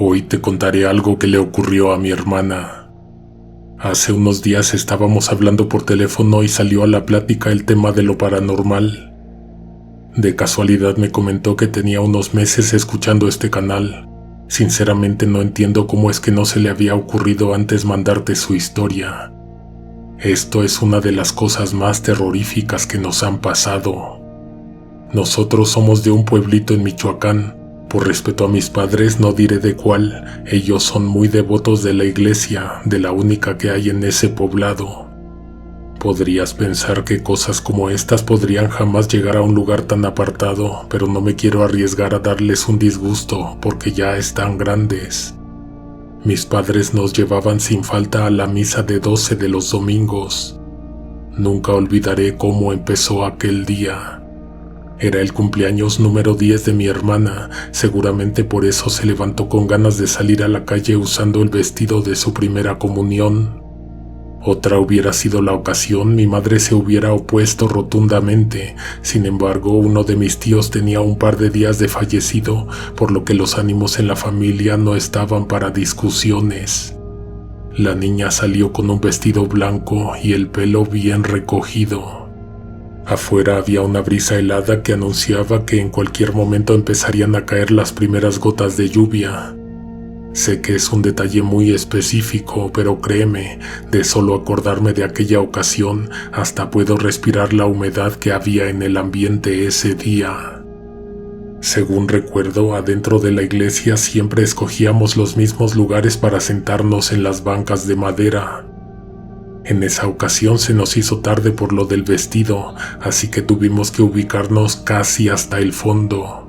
Hoy te contaré algo que le ocurrió a mi hermana. Hace unos días estábamos hablando por teléfono y salió a la plática el tema de lo paranormal. De casualidad me comentó que tenía unos meses escuchando este canal. Sinceramente no entiendo cómo es que no se le había ocurrido antes mandarte su historia. Esto es una de las cosas más terroríficas que nos han pasado. Nosotros somos de un pueblito en Michoacán. Por respeto a mis padres no diré de cuál. Ellos son muy devotos de la iglesia, de la única que hay en ese poblado. Podrías pensar que cosas como estas podrían jamás llegar a un lugar tan apartado, pero no me quiero arriesgar a darles un disgusto porque ya están grandes. Mis padres nos llevaban sin falta a la misa de 12 de los domingos. Nunca olvidaré cómo empezó aquel día. Era el cumpleaños número 10 de mi hermana, seguramente por eso se levantó con ganas de salir a la calle usando el vestido de su primera comunión. Otra hubiera sido la ocasión, mi madre se hubiera opuesto rotundamente. Sin embargo, uno de mis tíos tenía un par de días de fallecido, por lo que los ánimos en la familia no estaban para discusiones. La niña salió con un vestido blanco y el pelo bien recogido. Afuera había una brisa helada que anunciaba que en cualquier momento empezarían a caer las primeras gotas de lluvia. Sé que es un detalle muy específico, pero créeme, de solo acordarme de aquella ocasión, hasta puedo respirar la humedad que había en el ambiente ese día. Según recuerdo, adentro de la iglesia siempre escogíamos los mismos lugares para sentarnos en las bancas de madera. En esa ocasión se nos hizo tarde por lo del vestido, así que tuvimos que ubicarnos casi hasta el fondo.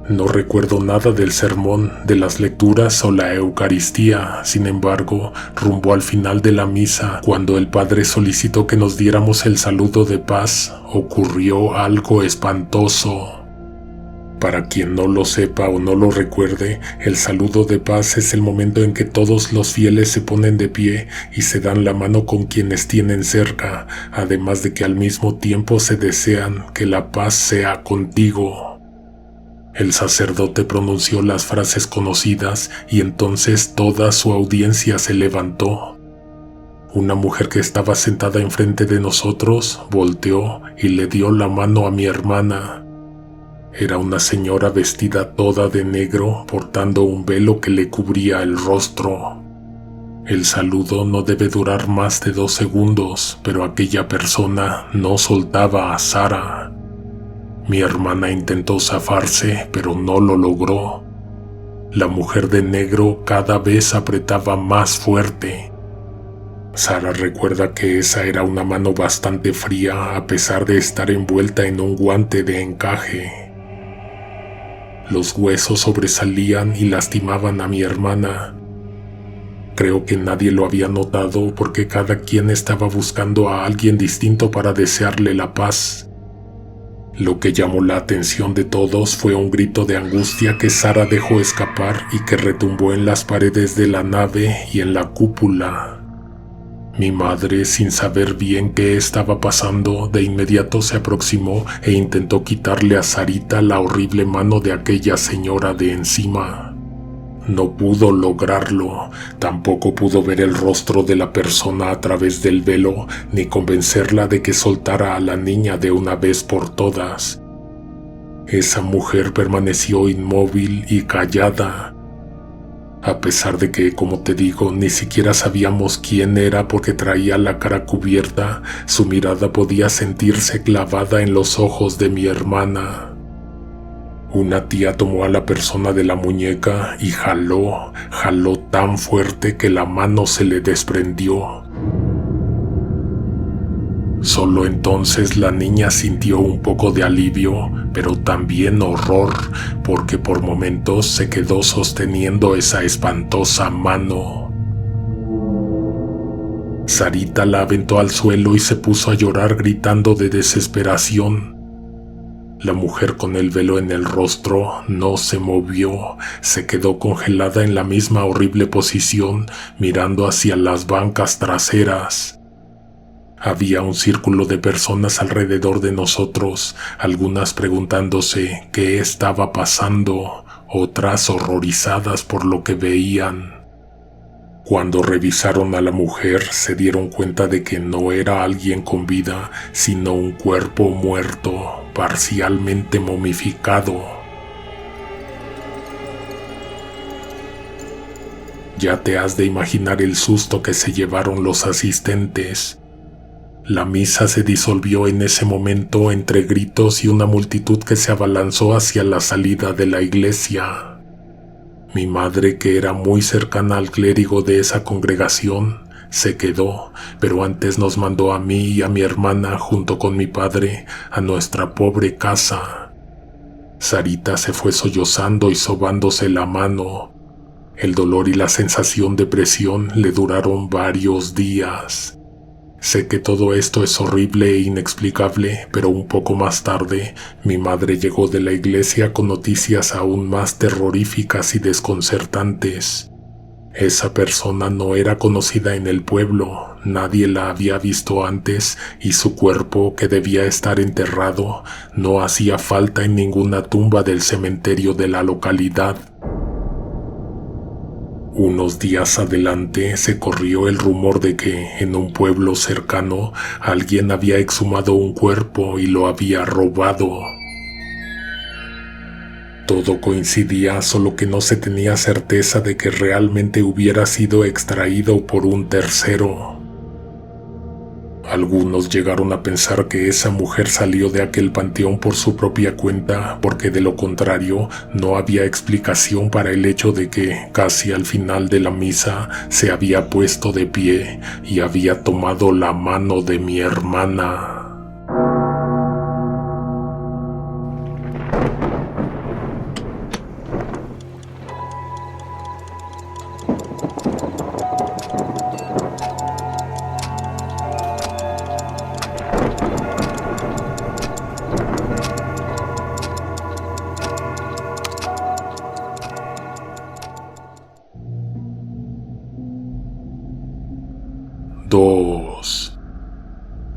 No recuerdo nada del sermón, de las lecturas o la Eucaristía. Sin embargo, rumbo al final de la misa, cuando el padre solicitó que nos diéramos el saludo de paz, ocurrió algo espantoso. Para quien no lo sepa o no lo recuerde, el saludo de paz es el momento en que todos los fieles se ponen de pie y se dan la mano con quienes tienen cerca, además de que al mismo tiempo se desean que la paz sea contigo. El sacerdote pronunció las frases conocidas y entonces toda su audiencia se levantó. Una mujer que estaba sentada enfrente de nosotros volteó y le dio la mano a mi hermana. Era una señora vestida toda de negro, portando un velo que le cubría el rostro. El saludo no debe durar más de 2 segundos, pero aquella persona no soltaba a Sara. Mi hermana intentó zafarse, pero no lo logró. La mujer de negro cada vez apretaba más fuerte. Sara recuerda que esa era una mano bastante fría a pesar de estar envuelta en un guante de encaje. Los huesos sobresalían y lastimaban a mi hermana. Creo que nadie lo había notado porque cada quien estaba buscando a alguien distinto para desearle la paz. Lo que llamó la atención de todos fue un grito de angustia que Sara dejó escapar y que retumbó en las paredes de la nave y en la cúpula. Mi madre, sin saber bien qué estaba pasando, de inmediato se aproximó e intentó quitarle a Sarita la horrible mano de aquella señora de encima. No pudo lograrlo, tampoco pudo ver el rostro de la persona a través del velo, ni convencerla de que soltara a la niña de una vez por todas. Esa mujer permaneció inmóvil y callada. A pesar de que, como te digo, ni siquiera sabíamos quién era porque traía la cara cubierta, su mirada podía sentirse clavada en los ojos de mi hermana. Una tía tomó a la persona de la muñeca y jaló tan fuerte que la mano se le desprendió. Solo entonces la niña sintió un poco de alivio, pero también horror, porque por momentos se quedó sosteniendo esa espantosa mano. Sarita la aventó al suelo y se puso a llorar gritando de desesperación. La mujer con el velo en el rostro no se movió, se quedó congelada en la misma horrible posición, mirando hacia las bancas traseras. Había un círculo de personas alrededor de nosotros, algunas preguntándose qué estaba pasando, otras horrorizadas por lo que veían. Cuando revisaron a la mujer, se dieron cuenta de que no era alguien con vida, sino un cuerpo muerto, parcialmente momificado. Ya te has de imaginar el susto que se llevaron los asistentes. La misa se disolvió en ese momento entre gritos y una multitud que se abalanzó hacia la salida de la iglesia. Mi madre, que era muy cercana al clérigo de esa congregación, se quedó, pero antes nos mandó a mí y a mi hermana junto con mi padre a nuestra pobre casa. Sarita se fue sollozando y sobándose la mano. El dolor y la sensación de presión le duraron varios días. Sé que todo esto es horrible e inexplicable, pero un poco más tarde, mi madre llegó de la iglesia con noticias aún más terroríficas y desconcertantes. Esa persona no era conocida en el pueblo, nadie la había visto antes y su cuerpo, que debía estar enterrado, no hacía falta en ninguna tumba del cementerio de la localidad. Unos días adelante se corrió el rumor de que en un pueblo cercano alguien había exhumado un cuerpo y lo había robado. Todo coincidía, solo que no se tenía certeza de que realmente hubiera sido extraído por un tercero. Algunos llegaron a pensar que esa mujer salió de aquel panteón por su propia cuenta, porque de lo contrario no había explicación para el hecho de que, casi al final de la misa, se había puesto de pie y había tomado la mano de mi hermana.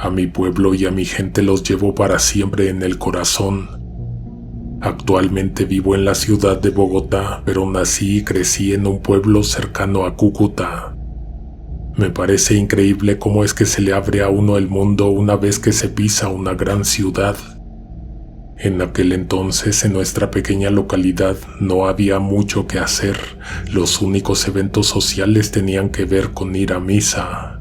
A mi pueblo y a mi gente los llevo para siempre en el corazón. Actualmente vivo en la ciudad de Bogotá, pero nací y crecí en un pueblo cercano a Cúcuta. Me parece increíble cómo es que se le abre a uno el mundo una vez que se pisa una gran ciudad. En aquel entonces, en nuestra pequeña localidad, no había mucho que hacer. Los únicos eventos sociales tenían que ver con ir a misa.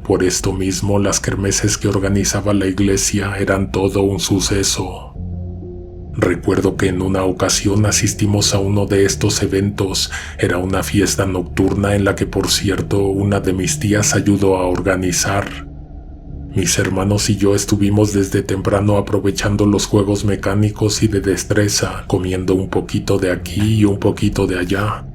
Por esto mismo, las kermeses que organizaba la iglesia eran todo un suceso. Recuerdo que en una ocasión asistimos a uno de estos eventos. Era una fiesta nocturna en la que, por cierto, una de mis tías ayudó a organizar. Mis hermanos y yo estuvimos desde temprano aprovechando los juegos mecánicos y de destreza, comiendo un poquito de aquí y un poquito de allá.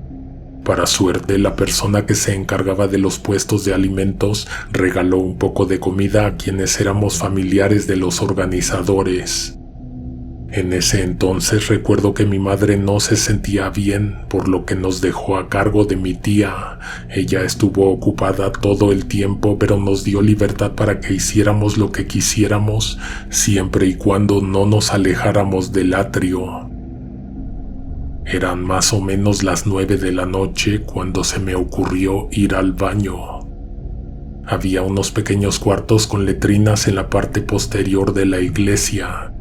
Para suerte, la persona que se encargaba de los puestos de alimentos regaló un poco de comida a quienes éramos familiares de los organizadores. En ese entonces recuerdo que mi madre no se sentía bien, por lo que nos dejó a cargo de mi tía. Ella estuvo ocupada todo el tiempo, pero nos dio libertad para que hiciéramos lo que quisiéramos, siempre y cuando no nos alejáramos del atrio. Eran más o menos las 9 de la noche cuando se me ocurrió ir al baño. Había unos pequeños cuartos con letrinas en la parte posterior de la iglesia.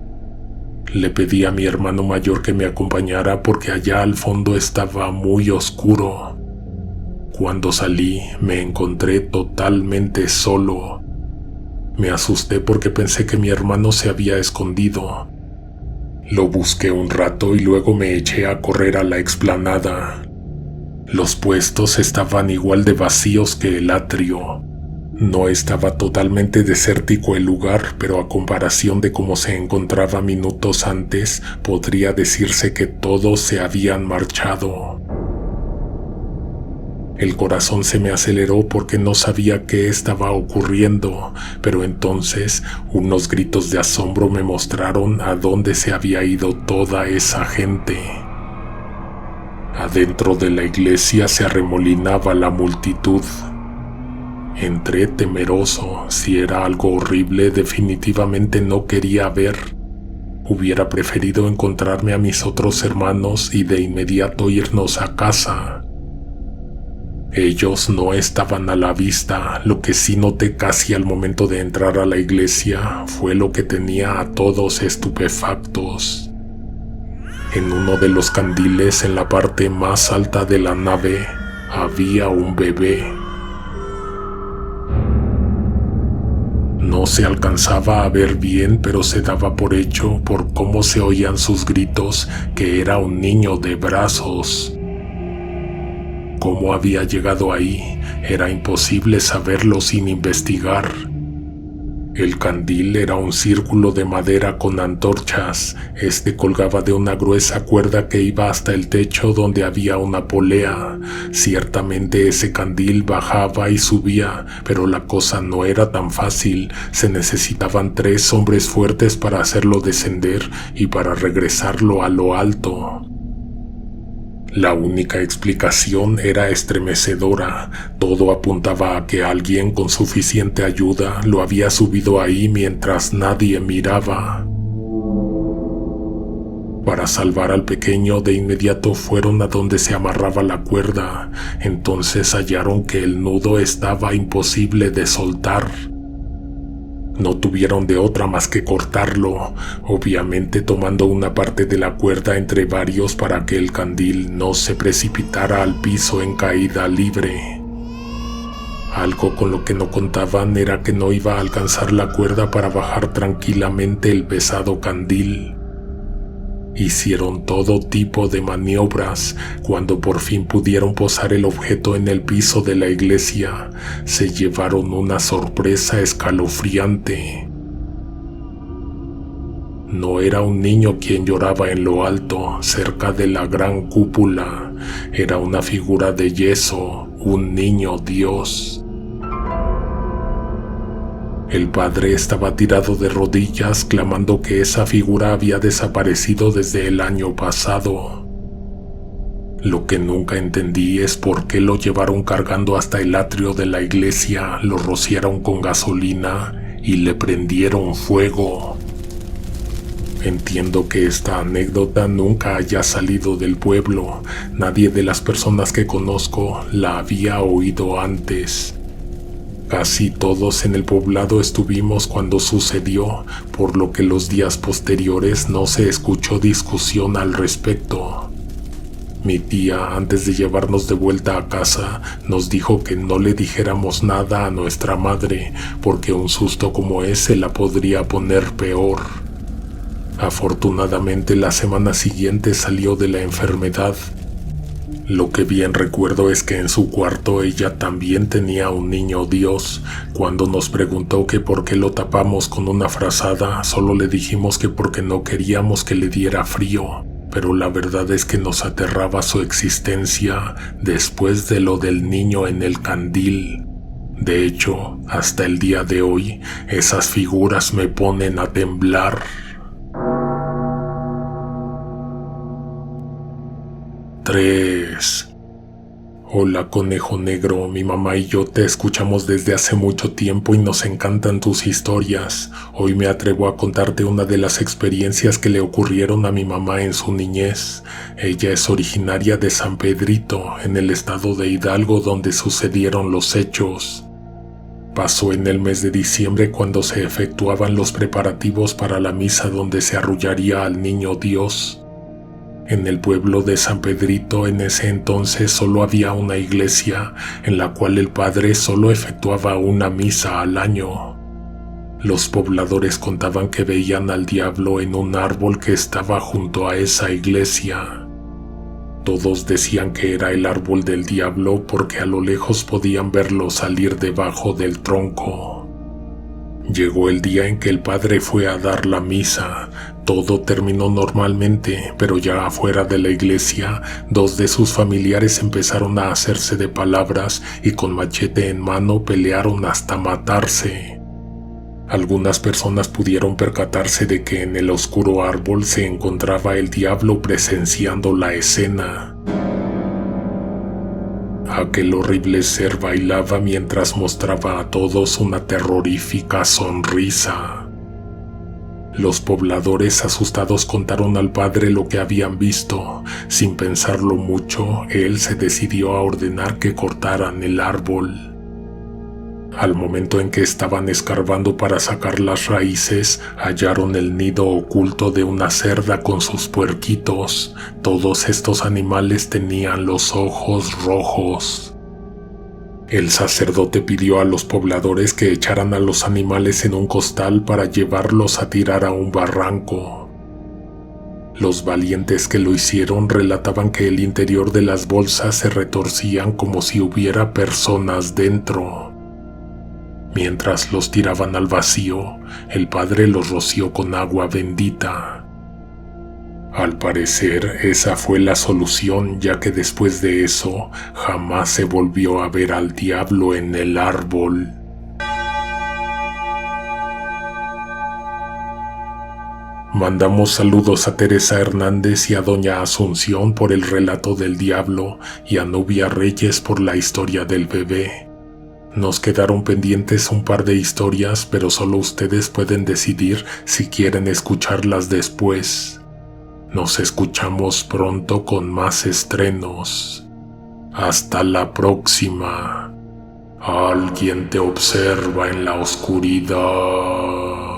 Le pedí a mi hermano mayor que me acompañara porque allá al fondo estaba muy oscuro. Cuando salí, me encontré totalmente solo. Me asusté porque pensé que mi hermano se había escondido. Lo busqué un rato y luego me eché a correr a la explanada. Los puestos estaban igual de vacíos que el atrio. No estaba totalmente desértico el lugar, pero a comparación de cómo se encontraba minutos antes, podría decirse que todos se habían marchado. El corazón se me aceleró porque no sabía qué estaba ocurriendo, pero entonces unos gritos de asombro me mostraron a dónde se había ido toda esa gente. Adentro de la iglesia se arremolinaba la multitud. Entré temeroso. Si era algo horrible, definitivamente no quería ver. Hubiera preferido encontrarme a mis otros hermanos y de inmediato irnos a casa. Ellos no estaban a la vista. Lo que sí noté casi al momento de entrar a la iglesia fue lo que tenía a todos estupefactos. En uno de los candiles en la parte más alta de la nave había un bebé. No se alcanzaba a ver bien, pero se daba por hecho por cómo se oían sus gritos que era un niño de brazos. Cómo había llegado ahí, era imposible saberlo sin investigar. El candil era un círculo de madera con antorchas. Este colgaba de una gruesa cuerda que iba hasta el techo donde había una polea. Ciertamente ese candil bajaba y subía, pero la cosa no era tan fácil. Se necesitaban 3 hombres fuertes para hacerlo descender y para regresarlo a lo alto. La única explicación era estremecedora. Todo apuntaba a que alguien con suficiente ayuda lo había subido ahí mientras nadie miraba. Para salvar al pequeño, de inmediato fueron a donde se amarraba la cuerda. Entonces hallaron que el nudo estaba imposible de soltar. No tuvieron de otra más que cortarlo, obviamente tomando una parte de la cuerda entre varios para que el candil no se precipitara al piso en caída libre. Algo con lo que no contaban era que no iba a alcanzar la cuerda para bajar tranquilamente el pesado candil. Hicieron todo tipo de maniobras. Cuando por fin pudieron posar el objeto en el piso de la iglesia, se llevaron una sorpresa escalofriante. No era un niño quien lloraba en lo alto, cerca de la gran cúpula. Era una figura de yeso, un niño Dios. El padre estaba tirado de rodillas, clamando que esa figura había desaparecido desde el año pasado. Lo que nunca entendí es por qué lo llevaron cargando hasta el atrio de la iglesia, lo rociaron con gasolina y le prendieron fuego. Entiendo que esta anécdota nunca haya salido del pueblo. Nadie de las personas que conozco la había oído antes. Casi todos en el poblado estuvimos cuando sucedió, por lo que los días posteriores no se escuchó discusión al respecto. Mi tía, antes de llevarnos de vuelta a casa, nos dijo que no le dijéramos nada a nuestra madre, porque un susto como ese la podría poner peor. Afortunadamente, la semana siguiente salió de la enfermedad. Lo que bien recuerdo es que en su cuarto ella también tenía un niño Dios. Cuando nos preguntó que por qué lo tapamos con una frazada, solo le dijimos que porque no queríamos que le diera frío, pero la verdad es que nos aterraba su existencia después de lo del niño en el candil. De hecho, hasta el día de hoy, esas figuras me ponen a temblar. 3. Hola, conejo negro, mi mamá y yo te escuchamos desde hace mucho tiempo y nos encantan tus historias. Hoy me atrevo a contarte una de las experiencias que le ocurrieron a mi mamá en su niñez. Ella es originaria de San Pedrito, en el estado de Hidalgo, donde sucedieron los hechos. Pasó en el mes de diciembre cuando se efectuaban los preparativos para la misa donde se arrullaría al niño Dios. En el pueblo de San Pedrito en ese entonces solo había una iglesia en la cual el padre solo efectuaba una misa al año. Los pobladores contaban que veían al diablo en un árbol que estaba junto a esa iglesia. Todos decían que era el árbol del diablo porque a lo lejos podían verlo salir debajo del tronco. Llegó el día en que el padre fue a dar la misa. Todo terminó normalmente, pero ya afuera de la iglesia, 2 de sus familiares empezaron a hacerse de palabras y con machete en mano pelearon hasta matarse. Algunas personas pudieron percatarse de que en el oscuro árbol se encontraba el diablo presenciando la escena. Aquel horrible ser bailaba mientras mostraba a todos una terrorífica sonrisa. Los pobladores asustados contaron al padre lo que habían visto. Sin pensarlo mucho, él se decidió a ordenar que cortaran el árbol. Al momento en que estaban escarbando para sacar las raíces, hallaron el nido oculto de una cerda con sus puerquitos. Todos estos animales tenían los ojos rojos. El sacerdote pidió a los pobladores que echaran a los animales en un costal para llevarlos a tirar a un barranco. Los valientes que lo hicieron relataban que el interior de las bolsas se retorcían como si hubiera personas dentro. Mientras los tiraban al vacío, el padre los roció con agua bendita. Al parecer, esa fue la solución, ya que después de eso, jamás se volvió a ver al diablo en el árbol. Mandamos saludos a Teresa Hernández y a Doña Asunción por el relato del diablo y a Nubia Reyes por la historia del bebé. Nos quedaron pendientes un par de historias, pero solo ustedes pueden decidir si quieren escucharlas después. Nos escuchamos pronto con más estrenos. Hasta la próxima. Alguien te observa en la oscuridad.